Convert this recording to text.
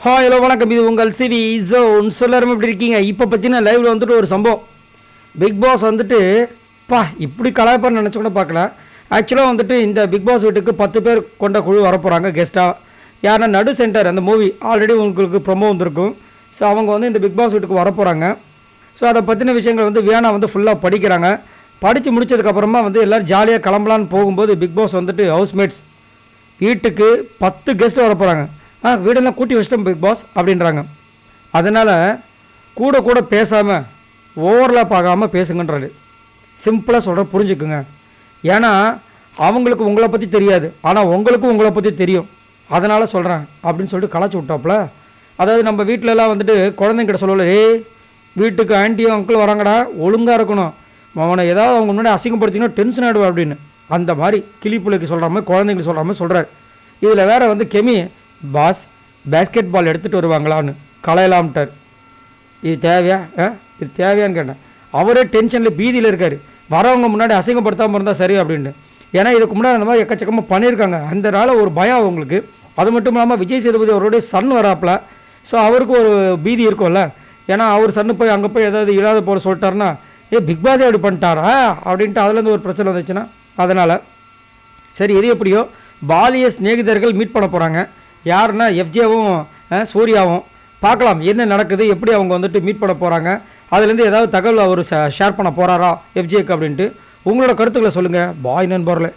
Hello வணக்கம். இது உங்கள் சிவி ஜோன். எல்லாரும் எப்படி இருக்கீங்க? இப்போ பார்த்தீங்கன்னா லைவில் வந்துட்டு ஒரு சம்பவம். பிக் பாஸ் வந்துட்டு இப்படி கலாய்ப்பான்னு நினச்சி கூட பார்க்கல. ஆக்சுவலாக வந்துட்டு இந்த பிக் பாஸ் வீட்டுக்கு 10 பேர் கொண்ட குழு வரப்போகிறாங்க கெஸ்ட்டாக. யாருன்னா நடு சென்டர் அந்த மூவி ஆல்ரெடி உங்களுக்கு ப்ரொமோ வந்திருக்கும். ஸோ அவங்க வந்து இந்த பிக் பாஸ் வீட்டுக்கு வரப்போகிறாங்க. ஸோ அதை பற்றின விஷயங்கள் வந்து வியானா வந்து ஃபுல்லாக படிக்கிறாங்க. படித்து முடித்ததுக்கப்புறமா வந்து எல்லோரும் ஜாலியாக கிளம்பலான்னு போகும்போது பிக் பாஸ் வந்துட்டு ஹவுஸ்மேட்ஸ் வீட்டுக்கு 10 கெஸ்ட்டு வரப்போகிறாங்க. வீடெல்லாம் கூட்டி வச்சிட்டோம் பிக் பாஸ் அப்படின்றாங்க. அதனால் கூட பேசாமல் ஓவர்லாப் ஆகாமல் பேசுங்கன்றாரு. சிம்பிளாக சொல்கிற புரிஞ்சுக்குங்க. ஏன்னா அவங்களுக்கு உங்களை பற்றி தெரியாது, ஆனால் உங்களுக்கும் உங்களை பற்றி தெரியும். அதனால் சொல்கிறேன் அப்படின்னு சொல்லிட்டு கலாச்சி விட்டாப்புல. அதாவது நம்ம வீட்டிலலாம் வந்துட்டு குழந்தைங்கிட்ட சொல்லல, வீட்டுக்கு ஆன்ட்டியும் அங்கிள் வராங்கடா, ஒழுங்காக இருக்கணும், அவனை ஏதாவது அவங்க முன்னாடி அசிங்கப்படுத்தினா டென்ஷன் ஆகிடுவேன் அப்படின்னு. அந்த மாதிரி கிளிப்புள்ளைக்கு சொல்கிற மாதிரி குழந்தைங்களுக்கு சொல்கிற மாதிரி சொல்கிறார். இதில் வேறு வந்து கெமி பாஸ் பேஸ்கெட் பால் எடுத்துகிட்டு வருவாங்களான்னு கலையலாம்ட்டார். இது தேவையா? இது தேவையான்னு கேட்டேன். அவரே டென்ஷனில் பீதியில் இருக்கார். வரவங்க முன்னாடி அசிங்கப்படுத்தாமல் இருந்தால் சரி அப்படின்ட்டு. ஏன்னா இதுக்கு முன்னாடி அந்த மாதிரி எக்கச்சக்கமாக பண்ணியிருக்காங்க. அதனால ஒரு பயம் அவங்களுக்கு. அது மட்டும் இல்லாமல் விஜய் சேதுபதி அவருடைய சன் வராப்பில். ஸோ அவருக்கு ஒரு பீதி இருக்கும்ல. ஏன்னா அவர் சன்னு போய் அங்கே போய் ஏதாவது இல்லாத போல சொல்லிட்டாருன்னா, பிக் பாஸே அப்படி பண்ணிட்டாரா அப்படின்ட்டு அதுலேருந்து ஒரு பிரச்சனை வந்துச்சுன்னா, அதனால் சரி எது எப்படியோ பாலிய ஸ்நேகிதர்கள் மீட் பண்ண போகிறாங்க. யாருன்னா எஃப்ஜேவும் சூர்யாவும். பார்க்கலாம் என்ன நடக்குது, எப்படி அவங்க வந்துட்டு மீட் பண்ண போகிறாங்க, அதுலேருந்து ஏதாவது தகவல் அவர் ஷேர் பண்ண போகிறாரா எஃப்ஜேக்கு அப்படின்ட்டு. உங்களோட கருத்துக்களை சொல்லுங்கள். பாய் நண்பர்களே.